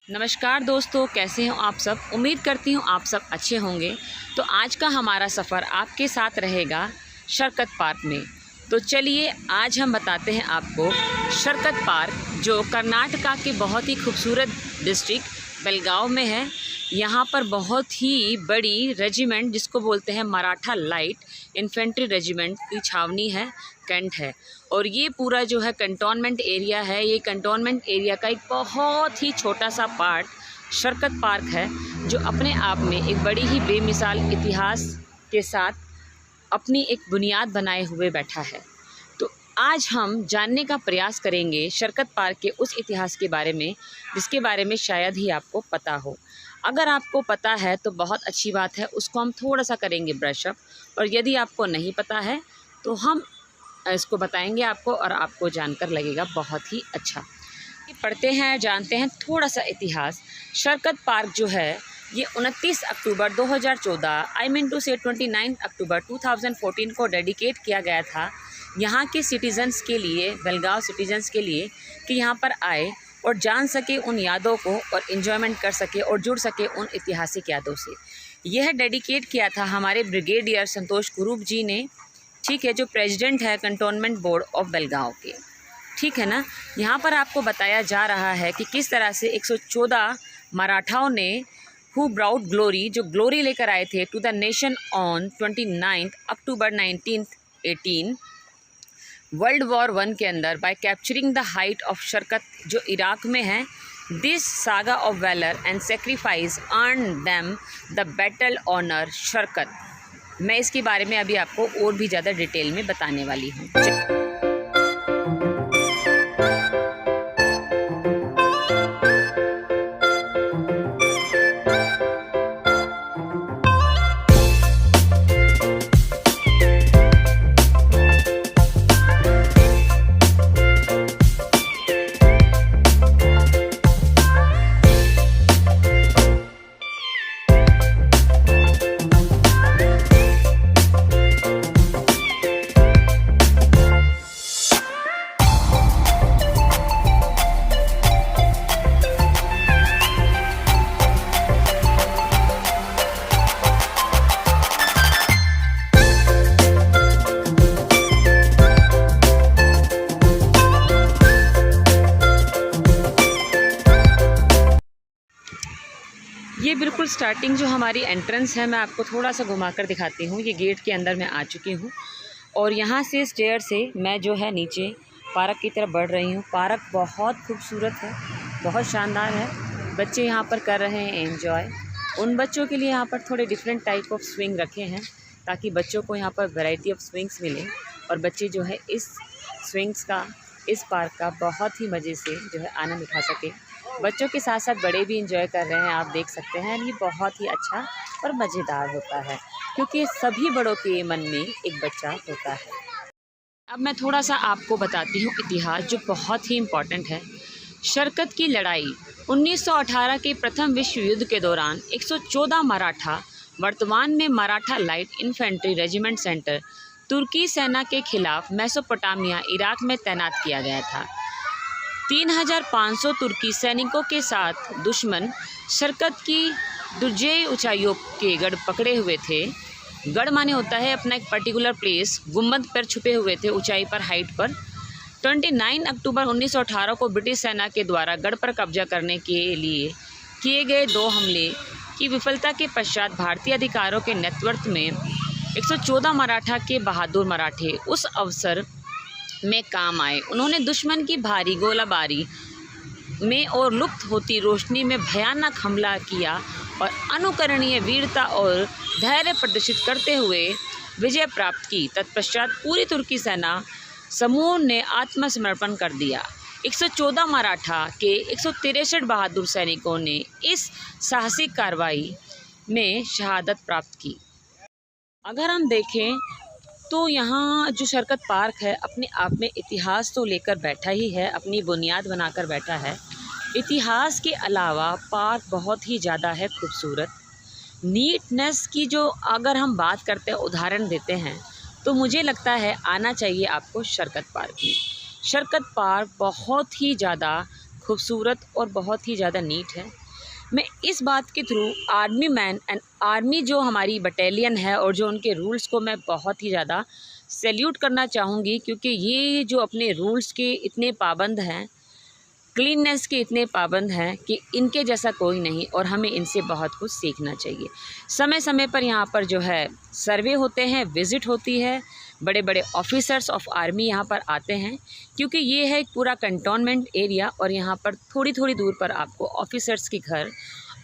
नमस्कार दोस्तों, कैसे हैं आप सब। उम्मीद करती हूँ आप सब अच्छे होंगे। तो आज का हमारा सफ़र आपके साथ रहेगा शरकत पार्क में। तो चलिए आज हम बताते हैं आपको शरकत पार्क, जो कर्नाटका के बहुत ही खूबसूरत डिस्ट्रिक्ट बेलगांव में है। यहाँ पर बहुत ही बड़ी रेजिमेंट, जिसको बोलते हैं मराठा लाइट इन्फेंट्री रेजिमेंट की छावनी है, कैंट है। और ये पूरा जो है कंटोनमेंट एरिया है। ये कंटोनमेंट एरिया का एक बहुत ही छोटा सा पार्ट शरकत पार्क है, जो अपने आप में एक बड़ी ही बेमिसाल इतिहास के साथ अपनी एक बुनियाद बनाए हुए बैठा है। तो आज हम जानने का प्रयास करेंगे शरकत पार्क के उस इतिहास के बारे में, जिसके बारे में शायद ही आपको पता हो। अगर आपको पता है तो बहुत अच्छी बात है, उसको हम थोड़ा सा करेंगे ब्रश अप। और यदि आपको नहीं पता है तो हम इसको बताएंगे आपको, और आपको जानकर लगेगा बहुत ही अच्छा। पढ़ते हैं, जानते हैं थोड़ा सा इतिहास। शरकत पार्क जो है ये 29 अक्टूबर 2014 29 अक्टूबर 2014 को डेडिकेट किया गया था यहाँ के सिटीजन्स के लिए, बेलगांव सिटीजन्स के लिए, कि यहाँ पर आए और जान सके उन यादों को और इन्जॉयमेंट कर सके और जुड़ सके उन ऐतिहासिक यादों से। यह डेडिकेट किया था हमारे ब्रिगेडियर संतोष कुरूप जी ने, ठीक है, जो प्रेसिडेंट है कंटोनमेंट बोर्ड ऑफ बेलगांव के, ठीक है ना। यहाँ पर आपको बताया जा रहा है कि किस तरह से 114 मराठाओं ने हु ब्राउट ग्लोरी, जो ग्लोरी लेकर आए थे to the nation on 29 October 1918 world war 1 के अंदर, by capturing the height of Sharqat, जो इराक में है। This saga of valour and sacrifice earn them the battle honour Sharqat. मैं इसके बारे में अभी आपको और भी ज़्यादा डिटेल में बताने वाली हूँ। ये बिल्कुल स्टार्टिंग जो हमारी एंट्रेंस है, मैं आपको थोड़ा सा घुमाकर दिखाती हूँ। ये गेट के अंदर मैं आ चुकी हूँ और यहाँ से स्टेयर से मैं जो है नीचे पार्क की तरफ बढ़ रही हूँ। पार्क बहुत खूबसूरत है, बहुत शानदार है। बच्चे यहाँ पर कर रहे हैं एंजॉय। उन बच्चों के लिए यहाँ पर थोड़े डिफरेंट टाइप ऑफ स्विंग रखे हैं, ताकि बच्चों को यहाँ पर वैरायटी ऑफ स्विंग्स मिले और बच्चे जो है इस स्विंग्स का, इस पार्क का बहुत ही मज़े से जो है आनंद उठा सके। बच्चों के साथ साथ बड़े भी एंजॉय कर रहे हैं, आप देख सकते हैं। ये बहुत ही अच्छा और मज़ेदार होता है, क्योंकि सभी बड़ों के मन में एक बच्चा होता है। अब मैं थोड़ा सा आपको बताती हूँ इतिहास, जो बहुत ही इम्पॉर्टेंट है। शरकत की लड़ाई 1918 के प्रथम विश्व युद्ध के दौरान 114 मराठा, वर्तमान में Maratha light infantry regiment centre, तुर्की सेना के खिलाफ मेसोपोटामिया, इराक में तैनात किया गया था। 3500 तुर्की सैनिकों के साथ दुश्मन शरकत की दुर्जेय ऊंचाइयों के गढ़ पकड़े हुए थे। गढ़ माने होता है अपना एक पर्टिकुलर प्लेस, गुम्बद पर छुपे हुए थे ऊंचाई पर, हाइट पर। 29 अक्टूबर 1918 को ब्रिटिश सेना के द्वारा गढ़ पर कब्जा करने के लिए किए गए 2 हमले की विफलता के पश्चात भारतीय अधिकारियों के नेतृत्व में 114 मराठा के बहादुर मराठे उस अवसर में काम आए। उन्होंने दुश्मन की भारी गोलाबारी में और लुप्त होती रोशनी में भयानक हमला किया और अनुकरणीय वीरता और धैर्य प्रदर्शित करते हुए विजय प्राप्त की। तत्पश्चात पूरी तुर्की सेना समूह ने आत्मसमर्पण कर दिया। 114 मराठा के 163 बहादुर सैनिकों ने इस साहसिक कार्रवाई में शहादत प्राप्त की। अगर हम देखें तो यहाँ जो शरकत पार्क है, अपने आप में इतिहास तो लेकर बैठा ही है, अपनी बुनियाद बनाकर बैठा है। इतिहास के अलावा पार्क बहुत ही ज़्यादा है खूबसूरत। नीटनेस की जो अगर हम बात करते हैं, उदाहरण देते हैं, तो मुझे लगता है आना चाहिए आपको शरकत पार्क में। शरकत पार्क बहुत ही ज़्यादा खूबसूरत और बहुत ही ज़्यादा नीट है। मैं इस बात के through army man and army जो हमारी बटालियन है और जो उनके रूल्स को मैं बहुत ही ज़्यादा सैल्यूट करना चाहूँगी, क्योंकि ये जो अपने रूल्स के इतने पाबंद हैं, क्लीननेस के इतने पाबंद हैं कि इनके जैसा कोई नहीं और हमें इनसे बहुत कुछ सीखना चाहिए। समय समय पर यहाँ पर जो है सर्वे होते हैं, विज़िट होती है, बड़े बड़े ऑफिसर्स ऑफ आर्मी यहाँ पर आते हैं, क्योंकि ये है एक पूरा कंटोनमेंट एरिया और यहाँ पर थोड़ी थोड़ी दूर पर आपको ऑफिसर्स के घर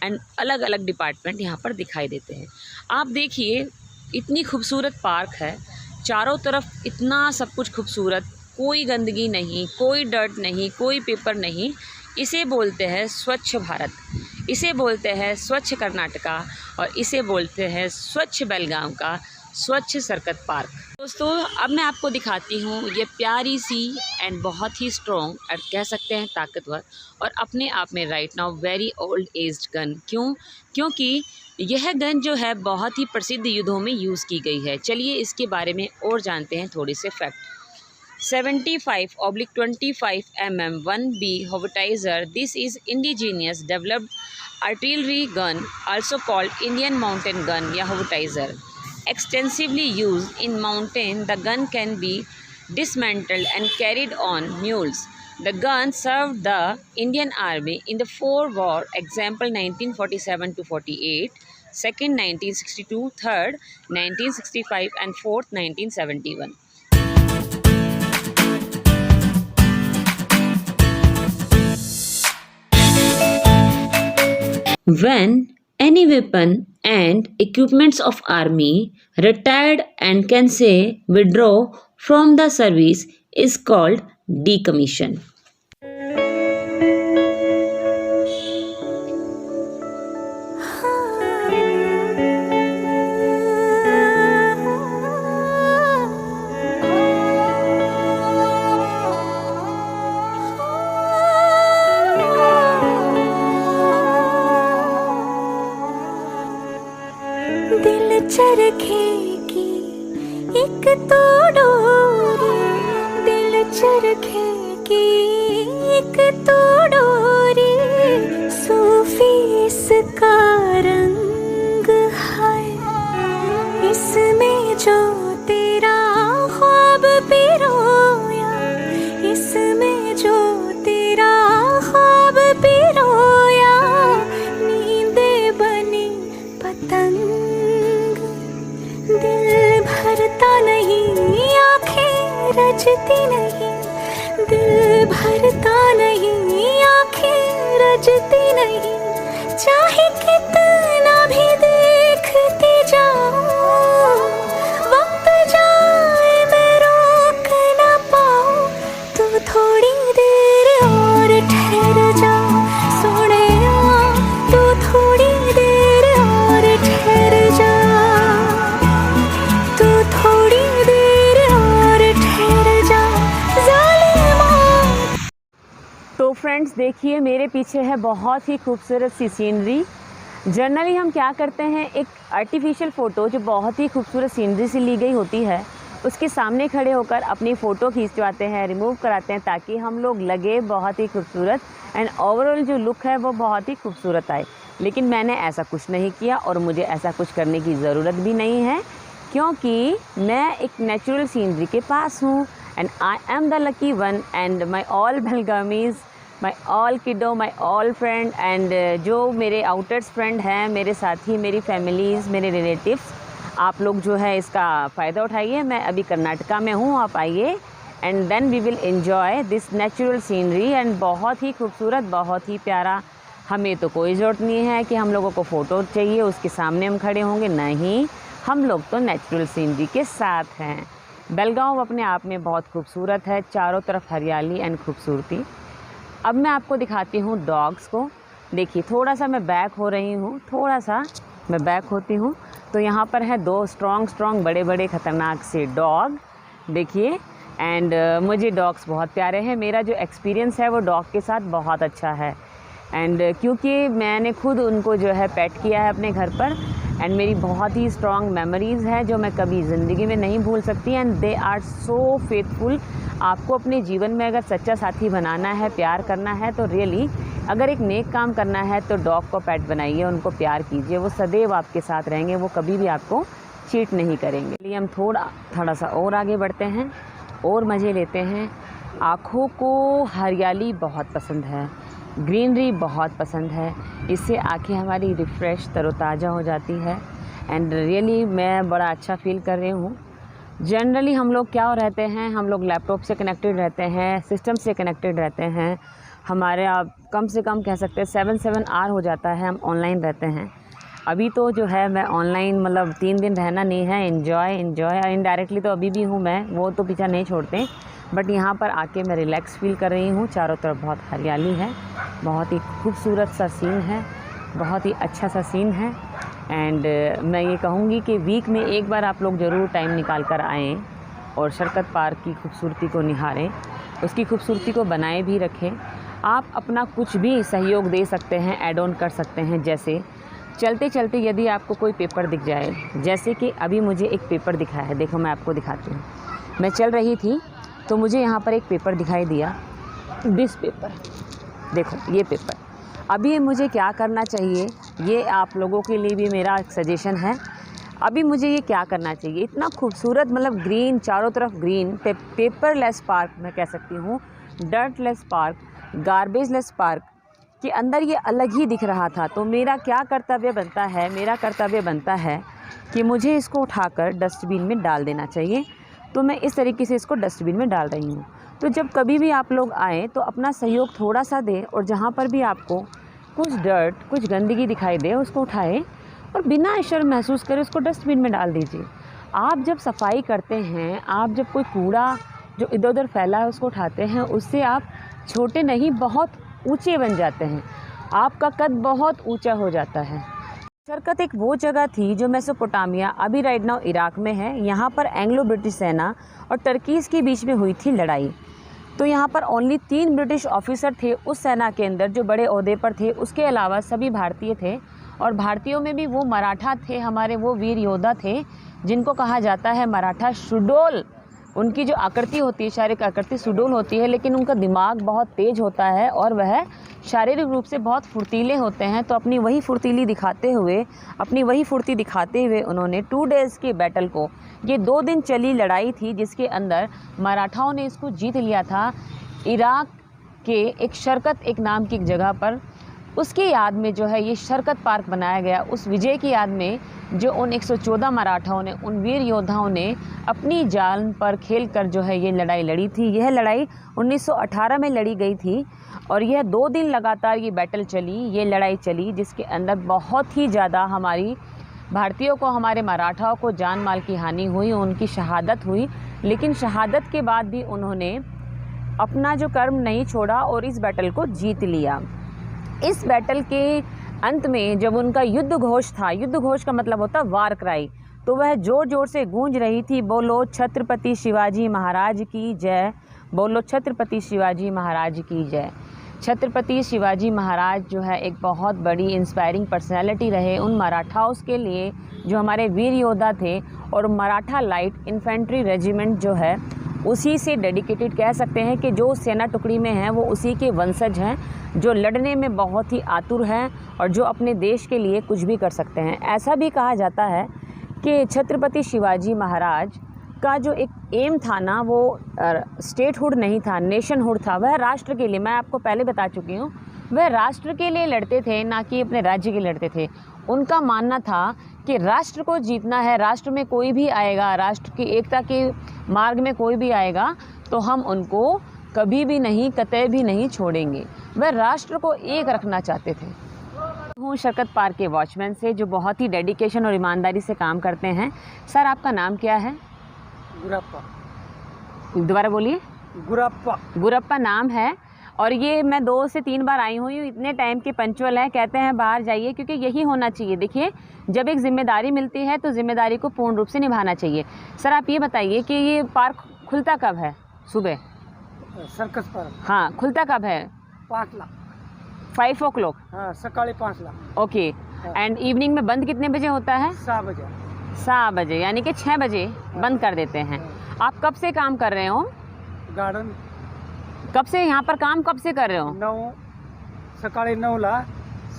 एंड अलग अलग डिपार्टमेंट यहाँ पर दिखाई देते हैं। आप देखिए इतनी खूबसूरत पार्क है, चारों तरफ इतना सब कुछ खूबसूरत, कोई गंदगी नहीं, कोई डर्ट नहीं, कोई पेपर नहीं। इसे बोलते हैं स्वच्छ भारत, इसे बोलते हैं स्वच्छ कर्नाटका और इसे बोलते हैं स्वच्छ बेलगाम का स्वच्छ सरकत पार्क। दोस्तों अब मैं आपको दिखाती हूँ ये प्यारी सी एंड बहुत ही स्ट्रॉन्ग और कह सकते हैं ताकतवर और अपने आप में right now very old aged gun. क्योंकि यह गन जो है बहुत ही प्रसिद्ध युद्धों में यूज़ की गई है। चलिए इसके बारे में और जानते हैं थोड़े से fact. 75/25 mm 1B Howitzer. This is indigenous developed artillery gun, also called Indian mountain gun या Howitzer. Extensively used in mountain, the gun can be dismantled and carried on mules. The gun served the Indian Army in the four war, example 1947 to 48, second 1962, third 1965 and fourth 1971. When any weapon and equipments of army retired and can say withdraw from the service is called decommission. दिल चरखे की एक तो डोरी, दिल चरखे की एक तो डोरी, सूफी इसका रंग है, इसमें जो तेरा ख्वाब पिरोया, इसमें जो तेरा ख्वाब पिरोया, नींदे बनी पतंग, दिल भरता नहीं, आँखें रजती नहीं, दिल भरता नहीं, आँखें रजती नहीं, चाहे कितना भी देखती जाऊं, वक्त जाए मैं रोक न पाऊं, तू थोड़ी देर और ठहर जा, सोनिया तू थोड़ी देर और ठहर जा, तू थोड़ी देर और ठहर जा, ज़ालिमा। तो फ्रेंड्स देखिए मेरे पीछे है बहुत ही खूबसूरत सी सीनरी। जनरली हम क्या करते हैं, एक आर्टिफिशियल फ़ोटो जो बहुत ही खूबसूरत सीनरी से ली गई होती है उसके सामने खड़े होकर अपनी फ़ोटो खींचवाते हैं, रिमूव कराते हैं ताकि हम लोग लगे बहुत ही खूबसूरत एंड ओवरऑल जो लुक है वो बहुत ही खूबसूरत आए। लेकिन मैंने ऐसा कुछ नहीं किया और मुझे ऐसा कुछ करने की ज़रूरत भी नहीं है, क्योंकि मैं एक नेचुरल सीनरी के पास हूँ and I am the lucky one and my all Belgaumis, my all kiddo, my all friend and जो मेरे आउटर्स फ्रेंड हैं, मेरे साथी, मेरी फैमिलीज़, मेरे रिलेटिव्स, आप लोग जो है इसका फ़ायदा उठाइए। मैं अभी कर्नाटका में हूँ, आप आइए and then we will enjoy this natural scenery and बहुत ही खूबसूरत, बहुत ही प्यारा। हमें तो कोई ज़रूरत नहीं है कि हम लोगों को फ़ोटो चाहिए उसके सामने हम खड़े होंगे, नहीं, हम लोग तो नेचुरल सीनरी के साथ हैं। बेलगांव अपने आप में बहुत खूबसूरत है, चारों तरफ हरियाली एंड खूबसूरती। अब मैं आपको दिखाती हूँ डॉग्स को। देखिए थोड़ा सा मैं बैक हो रही हूँ, थोड़ा सा मैं बैक होती हूँ तो यहाँ पर है दो स्ट्रॉन्ग बड़े बड़े ख़तरनाक से डॉग, देखिए। एंड मुझे डॉग्स बहुत प्यारे हैं, मेरा जो एक्सपीरियंस है वो डॉग के साथ बहुत अच्छा है। एंड क्योंकि मैंने खुद उनको जो है पेट किया है अपने घर पर, एंड मेरी बहुत ही स्ट्रॉन्ग मेमोरीज़ है जो मैं कभी ज़िंदगी में नहीं भूल सकती। And they are so faithful. आपको अपने जीवन में अगर सच्चा साथी बनाना है, प्यार करना है, तो रियली अगर एक नेक काम करना है तो डॉग को पेट बनाइए, उनको प्यार कीजिए, वो सदैव आपके साथ रहेंगे, वो कभी भी आपको चीट नहीं करेंगे। इसलिए हम थोड़ा सा और आगे बढ़ते हैं और मज़े लेते हैं। आँखों को हरियाली बहुत पसंद है, ग्रीनरी बहुत पसंद है, इससे आँखें हमारी रिफ़्रेश तरोताज़ा हो जाती है। एंड रियली मैं बड़ा अच्छा फ़ील कर रही हूँ। जनरली हम लोग क्या रहते हैं, हम लोग लैपटॉप से कनेक्टेड रहते हैं, सिस्टम से कनेक्टेड रहते हैं। हमारे आप कम से कम कह सकते हैं 7 आवर हो जाता है हम ऑनलाइन रहते हैं। अभी तो जो है मैं ऑनलाइन मतलब 3 दिन रहना नहीं है, इन्जॉय इनडायरेक्टली तो अभी भी हूँ मैं, वो तो पीछा नहीं छोड़ते। बट यहाँ पर आके मैं रिलैक्स फ़ील कर रही हूँ। चारों तरफ बहुत हरियाली है, बहुत ही खूबसूरत सा सीन है, बहुत ही अच्छा सा सीन है। एंड मैं ये कहूँगी कि वीक में एक बार आप लोग ज़रूर टाइम निकाल कर आएँ और शरकत पार्क की खूबसूरती को निहारें, उसकी खूबसूरती को बनाए भी रखें। आप अपना कुछ भी सहयोग दे सकते हैं, ऐड ऑन कर सकते हैं। जैसे चलते चलते यदि आपको कोई पेपर दिख जाए, जैसे कि अभी मुझे एक पेपर दिखा है, देखो मैं आपको दिखाती हूँ। मैं चल रही थी तो मुझे यहाँ पर एक पेपर दिखाई दिया, दिस पेपर, देखो ये पेपर। अभी मुझे क्या करना चाहिए, ये आप लोगों के लिए भी मेरा एक सजेशन है। अभी मुझे ये क्या करना चाहिए, इतना खूबसूरत मतलब ग्रीन, चारों तरफ ग्रीन, पेपरलेस पार्क मैं कह सकती हूँ, डर्टलेस पार्क, गार्बेजलेस पार्क के अंदर ये अलग ही दिख रहा था। तो मेरा क्या कर्तव्य बनता है, मेरा कर्तव्य बनता है कि मुझे इसको उठाकर डस्टबिन में डाल देना चाहिए। तो मैं इस तरीके से इसको डस्टबिन में डाल रही हूँ। तो जब कभी भी आप लोग आएँ तो अपना सहयोग थोड़ा सा दें, और जहाँ पर भी आपको कुछ डर्ट, कुछ गंदगी दिखाई दे उसको उठाएं और बिना शर्म महसूस करे उसको डस्टबिन में डाल दीजिए। आप जब सफाई करते हैं, आप जब कोई कूड़ा जो इधर उधर फैला है उसको उठाते हैं, उससे आप छोटे नहीं बहुत ऊंचे बन जाते हैं, आपका कद बहुत ऊंचा हो जाता है। शरकत एक वो जगह थी जो मेसोपोटामिया, अभी राइट नाउ इराक में है। यहाँ पर एंग्लो ब्रिटिश सेना और टर्कीज़ के बीच में हुई थी लड़ाई। तो यहाँ पर ओनली 3 ब्रिटिश ऑफिसर थे उस सेना के अंदर जो बड़े ओहदे पर थे, उसके अलावा सभी भारतीय थे। और भारतीयों में भी वो मराठा थे, हमारे वो वीर योद्धा थे जिनको कहा जाता है मराठा सुडोल। उनकी जो आकृति होती है, शारीरिक आकृति सुडोल होती है, लेकिन उनका दिमाग बहुत तेज होता है और वह शारीरिक रूप से बहुत फुर्तीले होते हैं। तो अपनी वही फुर्ती दिखाते हुए उन्होंने 2 डेज़ के बैटल को, ये 2 दिन चली लड़ाई थी जिसके अंदर मराठाओं ने इसको जीत लिया था इराक के एक शरकत एक नाम की एक जगह पर। उसकी याद में जो है ये शरकत पार्क बनाया गया। उस विजय की याद में जो उन 114 मराठाओं ने, उन वीर योद्धाओं ने अपनी जान पर खेलकर जो है ये लड़ाई लड़ी थी। यह लड़ाई 1918 में लड़ी गई थी और यह 2 दिन लगातार ये बैटल चली, ये लड़ाई चली, जिसके अंदर बहुत ही ज़्यादा हमारी भारतीयों को, हमारे मराठाओं को जान माल की हानि हुई, उनकी शहादत हुई। लेकिन शहादत के बाद भी उन्होंने अपना जो कर्म नहीं छोड़ा और इस बैटल को जीत लिया। इस बैटल के अंत में जब उनका युद्ध घोष था, युद्ध घोष का मतलब होता है वार क्राई, तो वह ज़ोर ज़ोर से गूंज रही थी, बोलो छत्रपति शिवाजी महाराज की जय, बोलो छत्रपति शिवाजी महाराज की जय। छत्रपति शिवाजी महाराज जो है एक बहुत बड़ी इंस्पायरिंग पर्सनैलिटी रहे उन मराठाओं के लिए जो हमारे वीर योद्धा थे। और मराठा लाइट इन्फेंट्री रेजिमेंट जो है उसी से डेडिकेटेड कह सकते हैं कि जो सेना टुकड़ी में हैं वो उसी के वंशज हैं, जो लड़ने में बहुत ही आतुर हैं और जो अपने देश के लिए कुछ भी कर सकते हैं। ऐसा भी कहा जाता है कि छत्रपति शिवाजी महाराज का जो एक एम था ना, वो स्टेटहुड नहीं था, नेशनहुड था। वह राष्ट्र के लिए, मैं आपको पहले बता चुकी हूँ, वह राष्ट्र के लिए लड़ते थे, ना कि अपने राज्य के लड़ते थे। उनका मानना था कि राष्ट्र को जीतना है, राष्ट्र में कोई भी आएगा, राष्ट्र की एकता के मार्ग में कोई भी आएगा तो हम उनको कभी भी नहीं, कतई भी नहीं छोड़ेंगे। वह राष्ट्र को एक रखना चाहते थे। हूँ शरकत पार्क के वॉचमैन से जो बहुत ही डेडिकेशन और ईमानदारी से काम करते हैं। सर आपका नाम क्या है? गुरप्पा। दोबारा बोलिए। गुरप्पा। गुरप्पा नाम है। और ये मैं 2 से 3 बार आई हुई हूँ, इतने टाइम के पंचुअल है, कहते हैं बाहर जाइए, क्योंकि यही होना चाहिए। देखिए जब एक जिम्मेदारी मिलती है तो जिम्मेदारी को पूर्ण रूप से निभाना चाहिए। सर आप ये बताइए कि ये पार्क खुलता कब है? सुबह सर्कस पार्क। हाँ, खुलता कब है? 5 लाख 5 o'clock. हाँ सकाळी 5ला. ओके. एंड इवनिंग में बंद कितने बजे होता है? 6 बजे. 6 बजे, यानी कि 6 बजे बंद कर देते हैं. आप कब से काम कर रहे हो? गार्डन कब से यहाँ पर काम कब से कर रहे हो? 9 सकाळी 9ला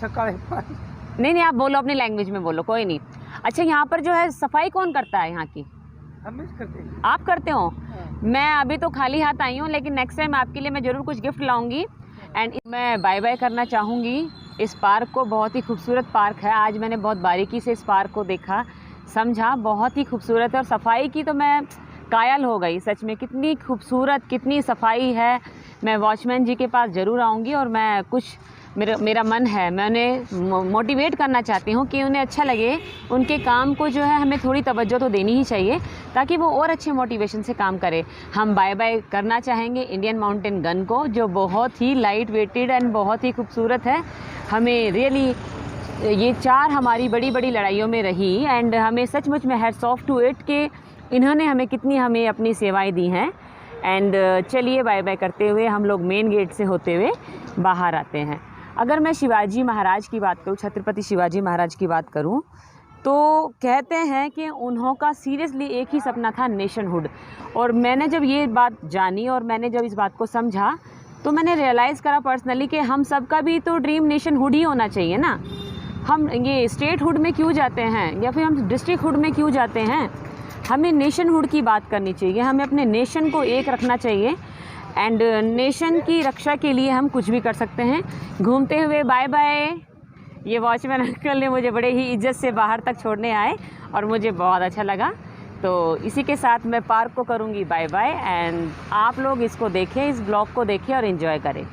सकाळी 5. नहीं, आप बोलो, अपनी लैंग्वेज में बोलो, कोई नहीं. अच्छा, यहाँ पर जो है सफाई कौन करता है यहाँ की? हम ही करते हैं. आप करते हो? हाँ. मैं अभी तो खाली हाथ आई हूँ, लेकिन नेक्स्ट टाइम आपके लिए मैं ज़रूर कुछ गिफ्ट लाऊंगी. एंड मैं बाय बाय करना चाहूँगी इस पार्क को. बहुत ही खूबसूरत पार्क है. आज मैंने बहुत बारीकी से इस पार्क को देखा, समझा. बहुत ही खूबसूरत है और सफाई की तो मैं कायल हो गई सच में. कितनी खूबसूरत, कितनी सफाई है. मैं वॉचमैन जी के पास ज़रूर आऊँगी और मैं कुछ मेरा मन है, मैं उन्हें मोटिवेट करना चाहती हूँ कि उन्हें अच्छा लगे. उनके काम को जो है हमें थोड़ी तवज्जो तो देनी ही चाहिए ताकि वो और अच्छे मोटिवेशन से काम करे. हम बाय बाय करना चाहेंगे इंडियन माउंटेन गन को, जो बहुत ही लाइट वेटेड एंड बहुत ही खूबसूरत है. हमें रियली ये 4 हमारी बड़ी बड़ी लड़ाइयों में रही एंड हमें सचमुच में हैट्स ऑफ टू इट कि इन्होंने हमें अपनी सेवाएँ दी हैं. एंड चलिए बाय बाय करते हुए हम लोग मेन गेट से होते हुए बाहर आते हैं. अगर मैं शिवाजी महाराज की बात करूँ, छत्रपति शिवाजी महाराज की बात करूँ, तो कहते हैं कि उन्हों का सीरियसली एक ही सपना था, नेशनहुड. और मैंने जब ये बात जानी और मैंने जब इस बात को समझा तो मैंने रियलाइज़ करा पर्सनली कि हम सबका भी तो ड्रीम नेशनहुड ही होना चाहिए ना. हम ये स्टेटहुड में क्यों जाते हैं या फिर हम डिस्ट्रिक्टहुड में क्यों जाते हैं? हमें नेशनहुड की बात करनी चाहिए. हमें अपने नेशन को एक रखना चाहिए एंड नेशन की रक्षा के लिए हम कुछ भी कर सकते हैं. घूमते हुए बाय बाय. ये वॉचमैन अंकल ने मुझे बड़े ही इज्जत से बाहर तक छोड़ने आए और मुझे बहुत अच्छा लगा. तो इसी के साथ मैं पार्क को करूँगी बाय बाय एंड आप लोग इसको देखें, इस ब्लॉग को देखें और एंजॉय करें.